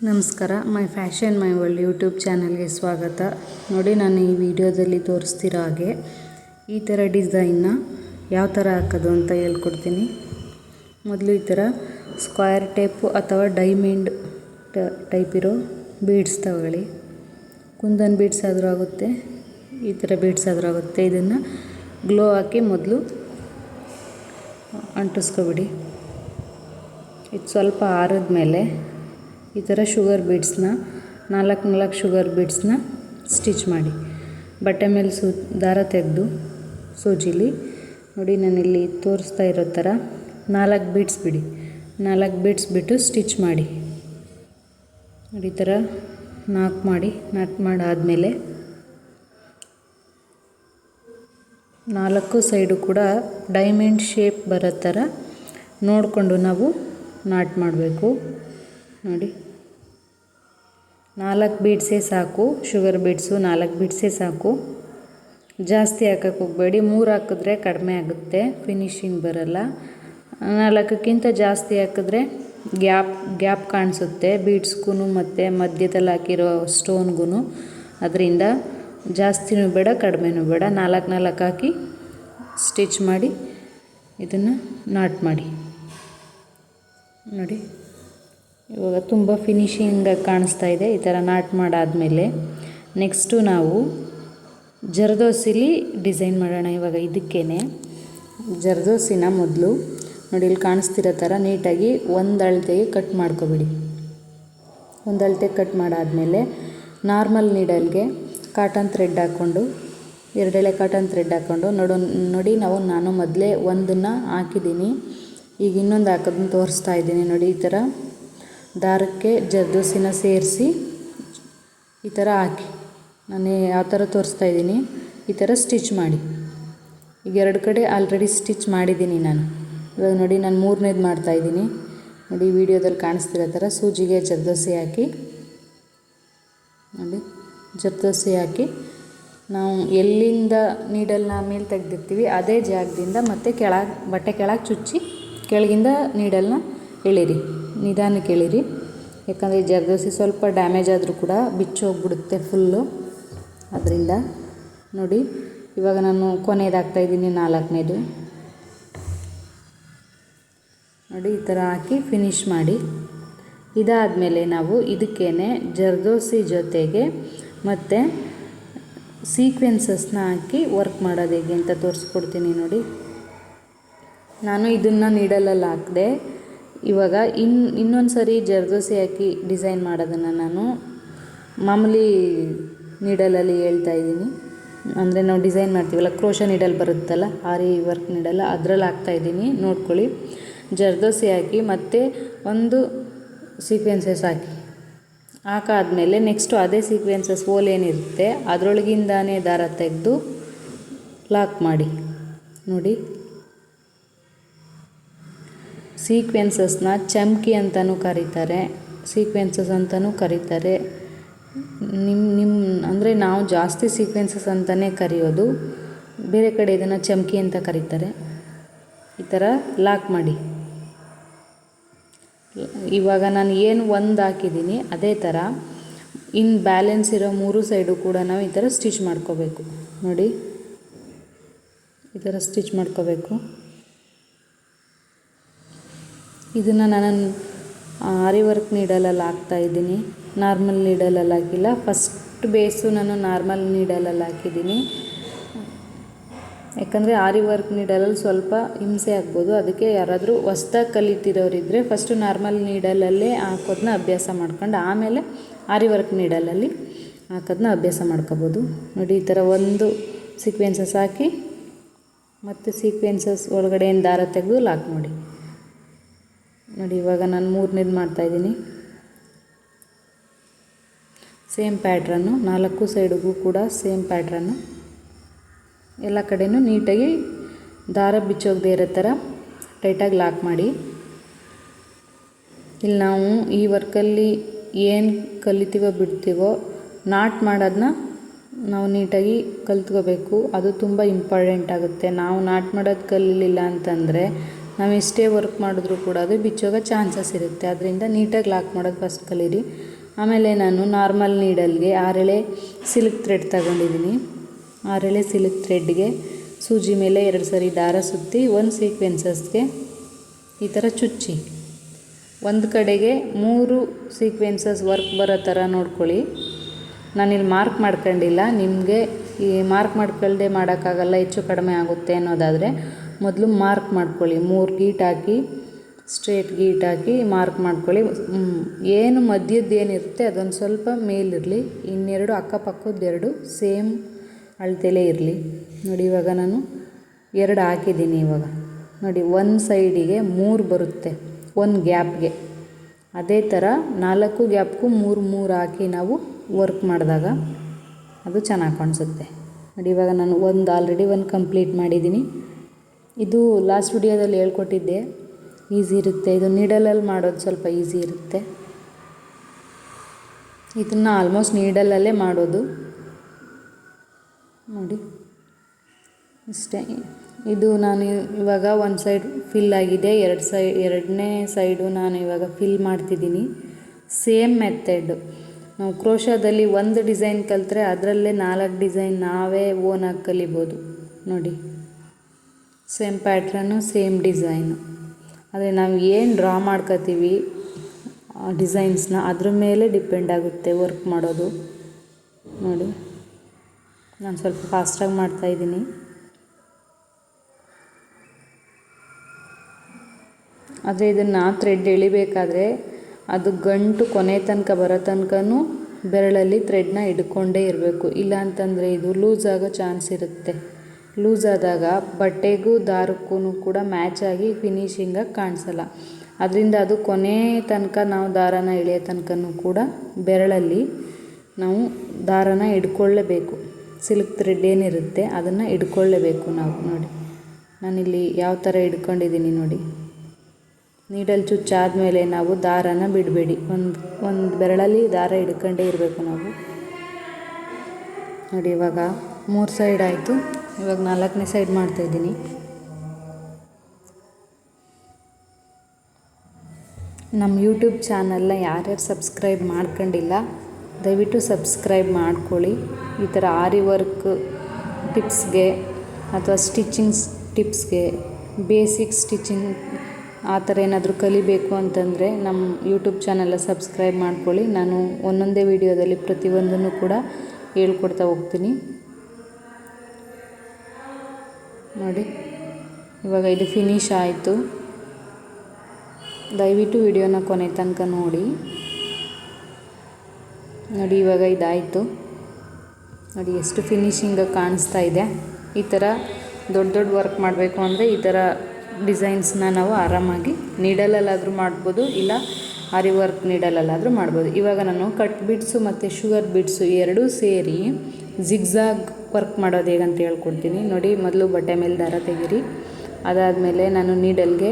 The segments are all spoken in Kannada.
ನಮಸ್ಕಾರ. ಮೈ ಫ್ಯಾಷನ್ ಮೈ ವರ್ಲ್ಡ್ ಯೂಟ್ಯೂಬ್ ಚಾನಲ್ಗೆ ಸ್ವಾಗತ. ನೋಡಿ, ನಾನು ಈ ವಿಡಿಯೋದಲ್ಲಿ ತೋರಿಸ್ತಿರೋ ಹಾಗೆ ಈ ಥರ ಡಿಸೈನ್ನ ಯಾವ ಥರ ಹಾಕೋದು ಅಂತ ಹೇಳ್ಕೊಡ್ತೀನಿ. ಮೊದಲು ಈ ಥರ ಸ್ಕ್ವೇರ್ ಟೇಪು ಅಥವಾ ಡೈಮಂಡ್ ಟೈಪ್ ಇರೋ ಬೀಡ್ಸ್ ತಗೊಳ್ಳಿ. ಕುಂದನ್ ಬೀಡ್ಸ್ ಆದರೂ ಆಗುತ್ತೆ, ಈ ಥರ ಬೀಡ್ಸ್ ಆದರೂ ಆಗುತ್ತೆ. ಇದನ್ನು ಗ್ಲೋ ಹಾಕಿ ಮೊದಲು ಅಂಟಿಸ್ಕೊಬಿಡಿ. ಇದು ಸ್ವಲ್ಪ ಆರಿದ ಮೇಲೆ ಈ ಥರ ಶುಗರ್ ಬೀಡ್ಸ್ನ ನಾಲ್ಕು ಶುಗರ್ ಬೀಡ್ಸ್ನ ಸ್ಟಿಚ್ ಮಾಡಿ. ಬಟ್ಟೆ ಮೇಲೆ ದಾರ ತೆಗೆದು ಸೂಜಿಲಿ ನೋಡಿ, ನಾನಿಲ್ಲಿ ತೋರಿಸ್ತಾ ಇರೋ ಥರ 4 ಬೀಡ್ಸ್ ಬಿಡಿ. 4 ಬೀಡ್ಸ್ ಬಿಟ್ಟು ಸ್ಟಿಚ್ ಮಾಡಿ. ನೋಡಿ, ಈ ಥರ ನಾಟ್ ಮಾಡಾದಮೇಲೆ 4 ಸೈಡು ಕೂಡ ಡೈಮಂಡ್ ಶೇಪ್ ಬರೋ ಥರ ನೋಡಿಕೊಂಡು ನಾವು ನಾಟ್ ಮಾಡಬೇಕು. ನೋಡಿ, 4 ಬೀಡ್ಸೇ ಸಾಕು. ಶುಗರ್ ಬೀಡ್ಸು 4 ಬೀಡ್ಸೇ ಸಾಕು. ಜಾಸ್ತಿ ಹಾಕಕ್ಕೆ ಹೋಗಬೇಡಿ. 3 ಹಾಕಿದ್ರೆ ಕಡಿಮೆ ಆಗುತ್ತೆ, ಫಿನಿಶಿಂಗ್ ಬರಲ್ಲ. 4ಕ್ಕಿಂತ ಜಾಸ್ತಿ ಹಾಕಿದ್ರೆ ಗ್ಯಾಪ್ ಕಾಣಿಸುತ್ತೆ ಬೀಡ್ಸ್ಗೂ ಮತ್ತು ಮಧ್ಯದಲ್ಲಿ ಹಾಕಿರೋ ಸ್ಟೋನ್ಗೂ. ಅದರಿಂದ ಜಾಸ್ತಿನೂ ಬೇಡ, ಕಡಿಮೆನೂ ಬೇಡ. 4 ಹಾಕಿ ಸ್ಟಿಚ್ ಮಾಡಿ ಇದನ್ನು ನಾಟ್ ಮಾಡಿ. ನೋಡಿ, ಇವಾಗ ತುಂಬ ಫಿನಿಶಿಂಗಾಗಿ ಕಾಣಿಸ್ತಾ ಇದೆ. ಈ ಥರ ನಾಟ್ ಮಾಡಾದಮೇಲೆ ನೆಕ್ಸ್ಟು ನಾವು ಜರ್ದೋಸಿಲಿ ಡಿಸೈನ್ ಮಾಡೋಣ. ಇವಾಗ ಇದಕ್ಕೇ ಜರ್ದೋಸಿನ ಮೊದಲು ನೋಡಿ, ಇಲ್ಲಿ ಕಾಣಿಸ್ತಿರೋ ಥರ ನೀಟಾಗಿ ಒಂದು ಅಳತೆಗೆ ಕಟ್ ಮಾಡ್ಕೊಬಿಡಿ. ಒಂದು ಅಳತೆ ಕಟ್ ಮಾಡಾದಮೇಲೆ ನಾರ್ಮಲ್ ನೀಡಲ್ಗೆ ಕಾಟನ್ ಥ್ರೆಡ್ ಹಾಕ್ಕೊಂಡು 2 ಎಳೆ ಕಾಟನ್ ಥ್ರೆಡ್ ಹಾಕ್ಕೊಂಡು ನೋಡಿ, ನಾನು ಮೊದಲೇ ಒಂದನ್ನು ಹಾಕಿದ್ದೀನಿ. ಈಗ ಇನ್ನೊಂದು ಹಾಕೋದನ್ನ ತೋರಿಸ್ತಾ ಇದ್ದೀನಿ. ನೋಡಿ, ಈ ಥರ ದಾರಕ್ಕೆ ಜರ್ದೋಸಿನ ಸೇರಿಸಿ ಈ ಥರ ಹಾಕಿ, ನಾನು ಯಾವ ಥರ ತೋರಿಸ್ತಾ ಇದ್ದೀನಿ ಈ ಥರ ಸ್ಟಿಚ್ ಮಾಡಿ. ಈಗ 2 ಕಡೆ ಆಲ್ರೆಡಿ ಸ್ಟಿಚ್ ಮಾಡಿದ್ದೀನಿ ನಾನು. ಇವಾಗ ನೋಡಿ, ನಾನು 3ನೇದು ಮಾಡ್ತಾಯಿದ್ದೀನಿ. ನೋಡಿ, ವಿಡಿಯೋದಲ್ಲಿ ಕಾಣಿಸ್ತಿರೋ ಥರ ಸೂಜಿಗೆ ಜರ್ದೋಸಿ ಹಾಕಿ ನೋಡಿ, ಜರ್ದೋಸಿ ಹಾಕಿ ನಾವು ಎಲ್ಲಿಂದ ನೀಡಲ್ನ ಮೇಲೆ ತೆಗೆದಿರ್ತೀವಿ ಅದೇ ಜಾಗದಿಂದ ಮತ್ತು ಬಟ್ಟೆ ಕೆಳಗೆ ಚುಚ್ಚಿ ಕೆಳಗಿಂದ ನೀಡಲ್ನ ಎಳೀರಿ. ನಿಧಾನಕ್ಕೆ ಎಳೀರಿ, ಯಾಕಂದರೆ ಜರ್ದೋಸಿ ಸ್ವಲ್ಪ ಡ್ಯಾಮೇಜ್ ಆದರೂ ಕೂಡ ಬಿಚ್ಚೋಗ್ಬಿಡುತ್ತೆ ಫುಲ್ಲು. ಅದರಿಂದ ನೋಡಿ, ಇವಾಗ ನಾನು ಕೊನೆಯದು ಹಾಕ್ತಾಯಿದ್ದೀನಿ, 4ನೇದು. ನೋಡಿ, ಈ ಥರ ಹಾಕಿ ಫಿನಿಶ್ ಮಾಡಿ. ಇದಾದಮೇಲೆ ನಾವು ಇದಕ್ಕೇ ಜರ್ದೋಸಿ ಜೊತೆಗೆ ಮತ್ತು ಸೀಕ್ವೆನ್ಸಸ್ನ ಹಾಕಿ ವರ್ಕ್ ಮಾಡೋದು ಹೇಗೆ ಅಂತ ತೋರಿಸ್ಕೊಡ್ತೀನಿ. ನೋಡಿ, ನಾನು ಇದನ್ನು ನೀಡಲಲ್ಲಿ ಹಾಕಿದೆ. ಇವಾಗ ಇನ್ನೊಂದು ಸರಿ ಜರ್ದೋಸಿ ಹಾಕಿ ಡಿಸೈನ್ ಮಾಡೋದನ್ನು ನಾನು ಮಾಮೂಲಿ ನೀಡಲಲ್ಲಿ ಹೇಳ್ತಾಯಿದ್ದೀನಿ. ಅಂದರೆ ನಾವು ಡಿಸೈನ್ ಮಾಡ್ತೀವಲ್ಲ, ಕ್ರೋಶ ನೀಡಲ್ ಬರುತ್ತಲ್ಲ, ಆರಿ ವರ್ಕ್ ನೀಡಲ್ಲ, ಅದರಲ್ಲಿ ಹಾಕ್ತಾಯಿದ್ದೀನಿ. ನೋಡ್ಕೊಳ್ಳಿ, ಜರ್ದೋಸಿ ಹಾಕಿ ಮತ್ತು ಒಂದು ಸೀಕ್ವೆನ್ಸಸ್ ಹಾಕಾದ್ಮೇಲೆ ನೆಕ್ಸ್ಟು ಅದೇ ಸೀಕ್ವೆನ್ಸಸ್ ಏನಿರುತ್ತೆ ಅದರೊಳಗಿಂದಾನೇ ದಾರ ತೆಗೆದು ಲಾಕ್ ಮಾಡಿ. ನೋಡಿ, ಸೀಕ್ವೆನ್ಸಸ್ನ ಚಮ್ಕಿ ಅಂತಲೂ ಕರೀತಾರೆ, ಸೀಕ್ವೆನ್ಸಸ್ ಅಂತಲೂ ಕರೀತಾರೆ. ಅಂದರೆ ನಾವು ಜಾಸ್ತಿ ಸೀಕ್ವೆನ್ಸಸ್ ಅಂತಲೇ ಕರೆಯೋದು, ಬೇರೆ ಕಡೆ ಇದನ್ನು ಚಮ್ಕಿ ಅಂತ ಕರೀತಾರೆ. ಈ ಥರ ಲಾಕ್ ಮಾಡಿ. ಇವಾಗ ನಾನು ಏನು ಒಂದು ಹಾಕಿದ್ದೀನಿ ಅದೇ ಥರ ಇನ್ನು ಬ್ಯಾಲೆನ್ಸ್ ಇರೋ 3 ಸೈಡು ಕೂಡ ನಾವು ಈ ಥರ ಸ್ಟಿಚ್ ಮಾಡ್ಕೋಬೇಕು. ನೋಡಿ, ಈ ಥರ ಸ್ಟಿಚ್ ಮಾಡ್ಕೋಬೇಕು. ಇದನ್ನು ನಾನು ಆರಿ ವರ್ಕ್ ನೀಡಲಲ್ಲಿ ಹಾಕ್ತಾಯಿದ್ದೀನಿ, ನಾರ್ಮಲ್ ನೀಡಲಲ್ಲಿ ಹಾಕಿಲ್ಲ. ಫಸ್ಟ್ ಬೇಸು ನಾನು ನಾರ್ಮಲ್ ನೀಡಲಲ್ಲಿ ಹಾಕಿದ್ದೀನಿ, ಯಾಕಂದರೆ ಆರಿ ವರ್ಕ್ ನೀಡಲಲ್ಲಿ ಸ್ವಲ್ಪ ಹಿಂಸೆ ಆಗ್ಬೋದು. ಅದಕ್ಕೆ ಯಾರಾದರೂ ಹೊಸ್ದಾಗಿ ಕಲಿತಿರೋರಿದ್ದರೆ ಫಸ್ಟು ನಾರ್ಮಲ್ ನೀಡಲಲ್ಲೇ ಹಾಕೋದನ್ನ ಅಭ್ಯಾಸ ಮಾಡ್ಕೊಂಡು ಆಮೇಲೆ ಆರಿ ವರ್ಕ್ ನೀಡಲಲ್ಲಿ ಹಾಕೋದನ್ನ ಅಭ್ಯಾಸ ಮಾಡ್ಕೋಬೋದು. ನೋಡಿ, ಈ ಥರ ಒಂದು ಸೀಕ್ವೆನ್ಸಸ್ ಹಾಕಿ ಮತ್ತು ಸೀಕ್ವೆನ್ಸಸ್ ಒಳಗಡೆಯಿಂದ ದಾರ ತೆಗೆದು ಲಾಕ್ ಮಾಡಿ. ನೋಡಿ, ಇವಾಗ ನಾನು 3ನೇದು ಮಾಡ್ತಾಯಿದ್ದೀನಿ. ಸೇಮ್ ಪ್ಯಾಟ್ರನ್ನು 4 ಸೈಡಿಗೂ ಕೂಡ ಸೇಮ್ ಪ್ಯಾಟ್ರನ್ನು ಎಲ್ಲ ಕಡೆಯೂ ನೀಟಾಗಿ ದಾರ ಬಿಚ್ಚೋಗದೆ ಇರೋ ಥರ ಟೈಟಾಗಿ ಲಾಕ್ ಮಾಡಿ. ಇಲ್ಲಿ ನಾವು ಈ ವರ್ಕಲ್ಲಿ ಏನು ಕಲಿತೀವೋ ಬಿಡ್ತೀವೋ ನಾಟ್ ಮಾಡೋದನ್ನ ನಾವು ನೀಟಾಗಿ ಕಲ್ತ್ಕೋಬೇಕು. ಅದು ತುಂಬ ಇಂಪಾರ್ಟೆಂಟ್ ಆಗುತ್ತೆ. ನಾವು ನಾಟ್ ಮಾಡೋದು ಕಲಿಲಿಲ್ಲ ಅಂತಂದರೆ ನಾವು ಎಷ್ಟೇ ವರ್ಕ್ ಮಾಡಿದ್ರೂ ಕೂಡ ಅದು ಬಿಚ್ಚೋಗೋ ಚಾನ್ಸಸ್ ಇರುತ್ತೆ. ಅದರಿಂದ ನೀಟಾಗಿ ಲಾಕ್ ಮಾಡೋದು ಫಸ್ಟ್ ಕಲೀರಿ. ಆಮೇಲೆ ನಾನು ನಾರ್ಮಲ್ ನೀಡಲ್ಗೆ 6 ಎಳೆ ಸಿಲ್ಕ್ ಥ್ರೆಡ್ ತಗೊಂಡಿದ್ದೀನಿ. 6 ಎಳೆ ಸಿಲ್ಕ್ ಥ್ರೆಡ್ಗೆ ಸೂಜಿ ಮೇಲೆ 2 ಸರಿ ದಾರ ಸುತ್ತಿ ಒಂದು ಸೀಕ್ವೆನ್ಸಸ್ಗೆ ಈ ಥರ ಚುಚ್ಚಿ ಒಂದು ಕಡೆಗೆ 3 ಸೀಕ್ವೆನ್ಸಸ್ ವರ್ಕ್ ಬರೋ ಥರ ನೋಡ್ಕೊಳ್ಳಿ. ನಾನಿಲ್ಲಿ ಮಾರ್ಕ್ ಮಾಡ್ಕೊಂಡಿಲ್ಲ. ನಿಮಗೆ ಈ ಮಾರ್ಕ್ ಮಾಡ್ಕೊಳ್ದೆ ಮಾಡೋಕ್ಕಾಗಲ್ಲ, ಹೆಚ್ಚು ಕಡಿಮೆ ಆಗುತ್ತೆ ಅನ್ನೋದಾದರೆ ಮೊದಲು ಮಾರ್ಕ್ ಮಾಡ್ಕೊಳ್ಳಿ. 3 ಗೀಟ್ ಹಾಕಿ ಸ್ಟ್ರೇಟ್ ಗೀಟ್ ಹಾಕಿ ಮಾರ್ಕ್ ಮಾಡ್ಕೊಳ್ಳಿ. ಏನು ಮಧ್ಯದ್ದೇನಿರುತ್ತೆ ಅದೊಂದು ಸ್ವಲ್ಪ ಮೇಲಿರಲಿ, ಇನ್ನೆರಡು ಅಕ್ಕಪಕ್ಕದ್ದು ಸೇಮ್ ಅಳತೆಲೇ ಇರಲಿ. ನೋಡಿ ಇವಾಗ ನಾನು 2 ಹಾಕಿದ್ದೀನಿ. ಇವಾಗ ನೋಡಿ ಒಂದು ಸೈಡಿಗೆ 3 ಬರುತ್ತೆ ಒಂದು ಗ್ಯಾಪ್ಗೆ. ಅದೇ ಥರ 4 ಗ್ಯಾಪ್ಗೂ 3 ಹಾಕಿ ನಾವು ವರ್ಕ್ ಮಾಡಿದಾಗ ಅದು ಚೆನ್ನಾಗಿ ಕಾಣಿಸುತ್ತೆ. ನೋಡಿ ಇವಾಗ ನಾನು ಆಲ್ರೆಡಿ ಒಂದು ಕಂಪ್ಲೀಟ್ ಮಾಡಿದ್ದೀನಿ. ಇದು ಲಾಸ್ಟ್ ವಿಡಿಯೋದಲ್ಲಿ ಹೇಳ್ಕೊಟ್ಟಿದ್ದೆ, ಈಸಿ ಇರುತ್ತೆ. ಇದು ನೀಡಲಲ್ಲಿ ಮಾಡೋದು ಸ್ವಲ್ಪ ಈಸಿ ಇರುತ್ತೆ. ಇದನ್ನು ಆಲ್ಮೋಸ್ಟ್ ನೀಡಲಲ್ಲೇ ಮಾಡೋದು. ನೋಡಿ ಇಷ್ಟೇ. ಇದು ನಾನು ಇವಾಗ ಒಂದು ಸೈಡ್ ಫಿಲ್ ಆಗಿದೆ, ಎರಡನೇ ಸೈಡು ನಾನು ಇವಾಗ ಫಿಲ್ ಮಾಡ್ತಿದ್ದೀನಿ. Same method. ನಾವು ಕ್ರೋಶಾದಲ್ಲಿ ಒಂದು ಡಿಸೈನ್ ಕಲಿತ್ರೆ ಅದರಲ್ಲೇ 4 ಡಿಸೈನ್ ನಾವೇ ಓನಾಗಿ ಕಲಿಬೋದು. ನೋಡಿ ಸೇಮ್ ಪ್ಯಾಟ್ರನ್ನು ಸೇಮ್ ಡಿಸೈನು. ಆದರೆ ನಾವು ಏನು ಡ್ರಾ ಮಾಡ್ಕೋತೀವಿ ಡಿಸೈನ್ಸ್ನ ಅದ್ರ ಮೇಲೆ ಡಿಪೆಂಡ್ ಆಗುತ್ತೆ ವರ್ಕ್ ಮಾಡೋದು. ನೋಡಿ ನಾನು ಸ್ವಲ್ಪ ಫಾಸ್ಟಾಗಿ ಮಾಡ್ತಾಯಿದ್ದೀನಿ. ಆದರೆ ಇದನ್ನು ಥ್ರೆಡ್ ಎಳಿಬೇಕಾದ್ರೆ ಅದು ಗಂಟು ಕೊನೆ ತನಕ ಬರೋ ತನಕನೂ ಬೆರಳಲ್ಲಿ ಥ್ರೆಡ್ನ ಹಿಡ್ಕೊಂಡೇ ಇರಬೇಕು. ಇಲ್ಲ ಅಂತಂದರೆ ಇದು ಲೂಸ್ ಆಗೋ ಚಾನ್ಸ್ ಇರುತ್ತೆ. ಲೂಸ್ ಆದಾಗ ಬಟ್ಟೆಗೂ ದಾರಕ್ಕೂ ಕೂಡ ಮ್ಯಾಚ್ ಆಗಿ ಫಿನಿಶಿಂಗಾಗಿ ಕಾಣಿಸಲ್ಲ. ಅದರಿಂದ ಅದು ಕೊನೆ ತನಕ ನಾವು ದಾರನ ಎಳೆಯೋ ತನಕನೂ ಕೂಡ ಬೆರಳಲ್ಲಿ ನಾವು ದಾರನ ಹಿಡ್ಕೊಳ್ಳೇಬೇಕು. ಸಿಲ್ಕ್ ಥ್ರೆಡ್ ಏನಿರುತ್ತೆ ಅದನ್ನು ಹಿಡ್ಕೊಳ್ಳೇಬೇಕು ನಾವು. ನೋಡಿ ನಾನಿಲ್ಲಿ ಯಾವ ಥರ ಹಿಡ್ಕೊಂಡಿದ್ದೀನಿ ನೋಡಿ. ನೀಡಲ್ ಚುಚ್ಚಾದಮೇಲೆ ನಾವು ದಾರನ ಬಿಡಬೇಡಿ. ಒಂದು ಬೆರಳಲ್ಲಿ ದಾರ ಹಿಡ್ಕೊಂಡೇ ಇರಬೇಕು ನಾವು. ನೋಡಿ ಇವಾಗ 3 ಸೈಡ್ ಆಯಿತು. ಇವಾಗ 4ನೇ ಸೈಡ್ ಮಾಡ್ತಾಯಿದ್ದೀನಿ. ನಮ್ಮ ಯೂಟ್ಯೂಬ್ ಚಾನಲ್ನ ಯಾರ್ಯಾರು ಸಬ್ಸ್ಕ್ರೈಬ್ ಮಾಡ್ಕೊಂಡಿಲ್ಲ ದಯವಿಟ್ಟು ಸಬ್ಸ್ಕ್ರೈಬ್ ಮಾಡ್ಕೊಳ್ಳಿ. ಈ ಥರ ಆರಿ ವರ್ಕ್ ಟಿಪ್ಸ್ಗೆ ಅಥವಾ ಸ್ಟಿಚಿಂಗ್ಸ್ ಟಿಪ್ಸ್ಗೆ, ಬೇಸಿಕ್ ಸ್ಟಿಚಿಂಗ್ ಆ ಥರ ಏನಾದರೂ ಕಲಿಬೇಕು ಅಂತಂದರೆ ನಮ್ಮ ಯೂಟ್ಯೂಬ್ ಚಾನಲ್ನ ಸಬ್ಸ್ಕ್ರೈಬ್ ಮಾಡ್ಕೊಳ್ಳಿ. ನಾನು ಒಂದೊಂದೇ ವಿಡಿಯೋದಲ್ಲಿ ಪ್ರತಿಯೊಂದನ್ನು ಕೂಡ ಹೇಳ್ಕೊಡ್ತಾ ಹೋಗ್ತೀನಿ. ನೋಡಿ ಇವಾಗ ಇದು ಫಿನಿಶ್ ಆಯಿತು. ದಯವಿಟ್ಟು ವಿಡಿಯೋನ ಕೊನೆ ತನಕ ನೋಡಿ. ನೋಡಿ ಇವಾಗ ಇದಾಯಿತು. ನೋಡಿ ಎಷ್ಟು ಫಿನಿಶಿಂಗಾಗಿ ಕಾಣಿಸ್ತಾ ಇದೆ. ಈ ಥರ ದೊಡ್ಡ ವರ್ಕ್ ಮಾಡಬೇಕು ಅಂದರೆ ಈ ಥರ ಡಿಸೈನ್ಸ್ನ ನಾವು ಆರಾಮಾಗಿ ನೀಡಲಲ್ಲಾದರೂ ಮಾಡ್ಬೋದು, ಇಲ್ಲ ಆರಿ ವರ್ಕ್ ನೀಡಲಲ್ಲಾದರೂ ಮಾಡ್ಬೋದು. ಇವಾಗ ನಾನು ಕಟ್ ಬೀಡ್ಸು ಮತ್ತು ಶುಗರ್ ಬೀಡ್ಸು ಎರಡೂ ಸೇರಿ ಜಿಗ್ಜಾಗ್ ವರ್ಕ್ ಮಾಡೋದು ಹೇಗಂತ ಹೇಳ್ಕೊಡ್ತೀನಿ. ನೋಡಿ ಮೊದಲು ಬಟ್ಟೆ ಮೇಲೆ ದಾರ ತೆಗೀರಿ. ಅದಾದಮೇಲೆ ನಾನು ನೀಡಲ್ಗೆ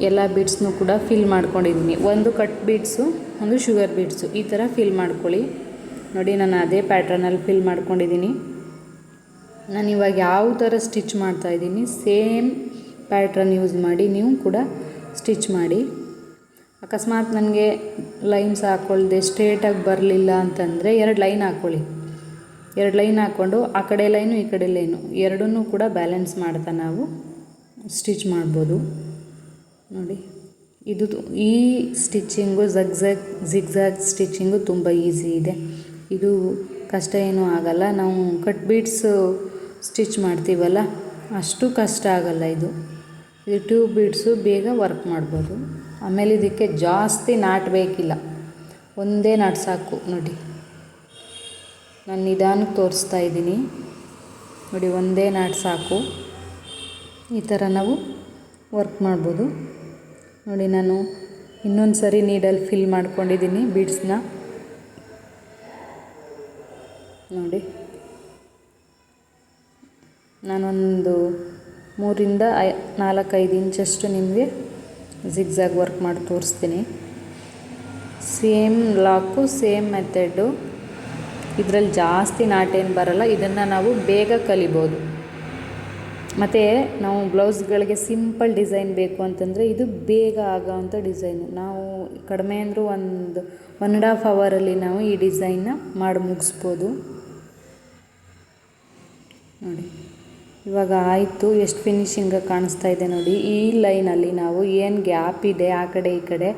ಎಲ್ಲ ಬೀಡ್ಸ್ನೂ ಕೂಡ ಫಿಲ್ ಮಾಡ್ಕೊಂಡಿದ್ದೀನಿ. ಒಂದು ಕಟ್ ಬೀಡ್ಸು, ಒಂದು ಶುಗರ್ ಬೀಡ್ಸು, ಈ ಥರ ಫಿಲ್ ಮಾಡ್ಕೊಳ್ಳಿ. ನೋಡಿ ನಾನು ಅದೇ ಪ್ಯಾಟ್ರನಲ್ಲಿ ಫಿಲ್ ಮಾಡ್ಕೊಂಡಿದ್ದೀನಿ. ನಾನು ಇವಾಗ ಯಾವ ಥರ ಸ್ಟಿಚ್ ಮಾಡ್ತಾಯಿದ್ದೀನಿ ಸೇಮ್ ಪ್ಯಾಟ್ರನ್ ಯೂಸ್ ಮಾಡಿ ನೀವು ಕೂಡ ಸ್ಟಿಚ್ ಮಾಡಿ. ಅಕಸ್ಮಾತ್ ನನಗೆ ಲೈನ್ಸ್ ಹಾಕ್ಕೊಳ್ದೆ ಸ್ಟ್ರೇಟಾಗಿ ಬರಲಿಲ್ಲ ಅಂತಂದರೆ 2 ಲೈನ್ ಹಾಕ್ಕೊಳ್ಳಿ. 2 ಲೈನ್ ಹಾಕ್ಕೊಂಡು ಆ ಕಡೆ ಲೈನು ಈ ಕಡೆ ಲೈನು ಎರಡನ್ನೂ ಕೂಡ ಬ್ಯಾಲೆನ್ಸ್ ಮಾಡ್ತಾ ನಾವು ಸ್ಟಿಚ್ ಮಾಡ್ಬೋದು. ನೋಡಿ ಇದು ಈ ಸ್ಟಿಚ್ಚಿಂಗು ಜಿಗ್ಜಾಗ್ ಸ್ಟಿಚ್ಚಿಂಗು ತುಂಬ ಈಸಿ ಇದೆ. ಇದು ಕಷ್ಟ ಏನೂ ಆಗಲ್ಲ. ನಾವು ಕಟ್ ಬೀಡ್ಸು ಸ್ಟಿಚ್ ಮಾಡ್ತೀವಲ್ಲ ಅಷ್ಟು ಕಷ್ಟ ಆಗಲ್ಲ. ಇದು 2 ಬೀಡ್ಸು ಬೇಗ ವರ್ಕ್ ಮಾಡ್ಬೋದು. ಆಮೇಲೆ ಇದಕ್ಕೆ ಜಾಸ್ತಿ ನಾಟ್ ಬೇಕಿಲ್ಲ, ಒಂದೇ ನಾಟ್ ಸಾಕು. ನೋಡಿ ನಾನು ನಿಧಾನಕ್ಕೆ ತೋರಿಸ್ತಾ ಇದ್ದೀನಿ. ನೋಡಿ ಒಂದೇ ನಾಟ್ ಸಾಕು. ಈ ಥರ ನಾವು ವರ್ಕ್ ಮಾಡ್ಬೋದು. ನೋಡಿ ನಾನು ಇನ್ನೊಂದು ಸರಿ ನೀಡಲ್ಲಿ ಫಿಲ್ ಮಾಡ್ಕೊಂಡಿದ್ದೀನಿ ಬೀಡ್ಸ್ನ. ನೋಡಿ ನಾನೊಂದು 3-4-5 ಇಂಚಷ್ಟು ನಿಮಗೆ ಜಿಗ್ಜಾಗ್ ವರ್ಕ್ ಮಾಡಿ ತೋರಿಸ್ತೀನಿ. Same lock same method. ಇದರಲ್ಲಿ ಜಾಸ್ತಿ ನಾಟೇನು ಬರಲ್ಲ. ಇದನ್ನು ನಾವು ಬೇಗ ಕಲಿಬೋದು. ಮತ್ತು ನಾವು ಬ್ಲೌಸ್ಗಳಿಗೆ ಸಿಂಪಲ್ ಡಿಸೈನ್ ಬೇಕು ಅಂತಂದರೆ ಇದು ಬೇಗ ಆಗೋವಂಥ ಡಿಸೈನು. ನಾವು ಕಡಿಮೆ ಅಂದರೂ 1.5 ಅವರಲ್ಲಿ ನಾವು ಈ ಡಿಸೈನ್ನ ಮಾಡಿ ಮುಗಿಸ್ಬೋದು. ನೋಡಿ ಇವಾಗ ಆಯಿತು, ಎಷ್ಟು ಫಿನಿಶಿಂಗಾಗಿ ಕಾಣಿಸ್ತಾ ಇದೆ ನೋಡಿ. ಈ ಲೈನಲ್ಲಿ ನಾವು ಏನು ಗ್ಯಾಪ್ ಇದೆ ಆ ಕಡೆ ಈ ಕಡೆ,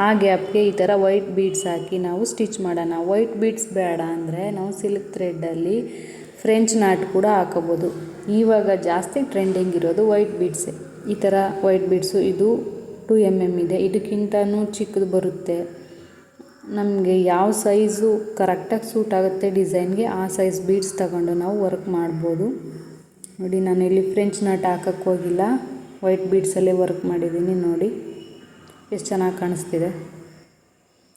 ಆ ಗ್ಯಾಪ್ಗೆ ಈ ಥರ ವೈಟ್ ಬೀಡ್ಸ್ ಹಾಕಿ ನಾವು ಸ್ಟಿಚ್ ಮಾಡೋಣ. ವೈಟ್ ಬೀಡ್ಸ್ ಬೇಡ ಅಂದರೆ ನಾವು ಸಿಲ್ಕ್ ಥ್ರೆಡ್ಡಲ್ಲಿ ಫ್ರೆಂಚ್ ನಾಟ್ ಕೂಡ ಹಾಕೋಬೋದು. ಇವಾಗ ಜಾಸ್ತಿ ಟ್ರೆಂಡಿಂಗ್ ಇರೋದು ವೈಟ್ ಬೀಡ್ಸೇ. ಈ ಥರ ವೈಟ್ ಬೀಡ್ಸು ಇದು 2 mm ಇದೆ, ಇದಕ್ಕಿಂತನೂ ಚಿಕ್ಕದು ಬರುತ್ತೆ. ನಮಗೆ ಯಾವ ಸೈಜು ಕರೆಕ್ಟಾಗಿ ಸೂಟ್ ಆಗುತ್ತೆ ಡಿಸೈನ್ಗೆ ಆ ಸೈಜ್ ಬೀಡ್ಸ್ ತಗೊಂಡು ನಾವು ವರ್ಕ್ ಮಾಡ್ಬೋದು. ನೋಡಿ ನಾನಿಲ್ಲಿ ಫ್ರೆಂಚ್ ನಾಟ್ ಹಾಕೋಕ್ಕೆ ಹೋಗಿಲ್ಲ, ವೈಟ್ ಬೀಡ್ಸಲ್ಲೇ ವರ್ಕ್ ಮಾಡಿದ್ದೀನಿ. ನೋಡಿ ಎಷ್ಟು ಚೆನ್ನಾಗಿ ಕಾಣಿಸ್ತಿದೆ.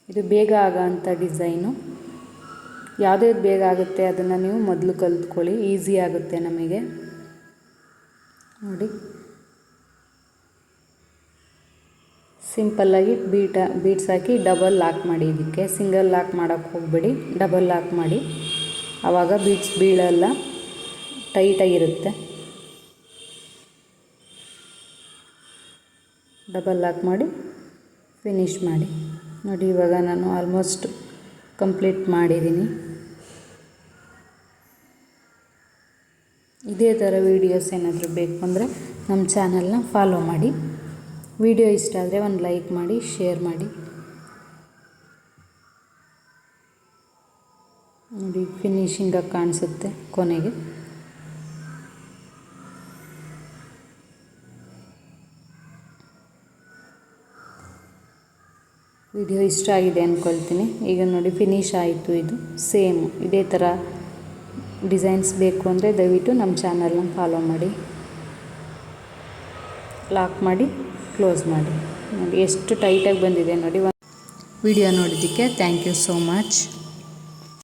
ಇದು ಬೇಗ ಆಗೋಂಥ ಡಿಸೈನು. ಯಾವುದ್ಯಾವ್ದು ಬೇಗ ಆಗುತ್ತೆ ಅದನ್ನು ನೀವು ಮೊದಲು ಕಲಿತ್ಕೊಳ್ಳಿ, ಈಸಿ ಆಗುತ್ತೆ ನಮಗೆ. ನೋಡಿ ಸಿಂಪಲ್ಲಾಗಿ ಬೀಡ್ಸ್ ಹಾಕಿ ಡಬಲ್ ಲಾಕ್ ಮಾಡಿ. ಇದಕ್ಕೆ ಸಿಂಗಲ್ ಲಾಕ್ ಮಾಡೋಕ್ಕೆ ಹೋಗಬೇಡಿ, ಡಬಲ್ ಲಾಕ್ ಮಾಡಿ. ಆವಾಗ ಬೀಡ್ಸ್ ಬೀಳಲ್ಲ, ಟೈಟಾಗಿರುತ್ತೆ. ಡಬಲ್ ಲಾಕ್ ಮಾಡಿ ಫಿನಿಷ್ ಮಾಡಿ. ನೋಡಿ ಇವಾಗ ನಾನು ಆಲ್ಮೋಸ್ಟ್ ಕಂಪ್ಲೀಟ್ ಮಾಡಿದ್ದೀನಿ. ಇದೇ ಥರ ವೀಡಿಯೋಸ್ ಏನಾದರೂ ಬೇಕು ಅಂದರೆ ನಮ್ಮ ಚಾನಲ್ನ ಫಾಲೋ ಮಾಡಿ. ವಿಡಿಯೋ ಇಷ್ಟ ಆದರೆ ಒಂದು ಲೈಕ್ ಮಾಡಿ, ಶೇರ್ ಮಾಡಿ. ನೋಡಿ ಫಿನಿಶಿಂಗಾಗಿ ಕಾಣಿಸುತ್ತೆ ಕೊನೆಗೆ. ವಿಡಿಯೋ ಇಷ್ಟ ಆಗಿದೆ ಅಂದ್ಕೊಳ್ತೀನಿ. ಈಗ ನೋಡಿ ಫಿನಿಶ್ ಆಯಿತು. ಇದು ಸೇಮ್ ಇದೇ ಥರ ಡಿಸೈನ್ಸ್ ಬೇಕು ಅಂದರೆ ದಯವಿಟ್ಟು ನಮ್ಮ ಚಾನಲ್ನ ಫಾಲೋ ಮಾಡಿ, ಲಾಕ್ ಮಾಡಿ, ಕ್ಲೋಸ್ ಮಾಡಿ. ನೋಡಿ ಎಷ್ಟು ಟೈಟಾಗಿ ಬಂದಿದೆ ನೋಡಿ. ವಿಡಿಯೋ ನೋಡಿದ್ದಕ್ಕೆ ಥ್ಯಾಂಕ್ ಯು ಸೋ ಮಚ್.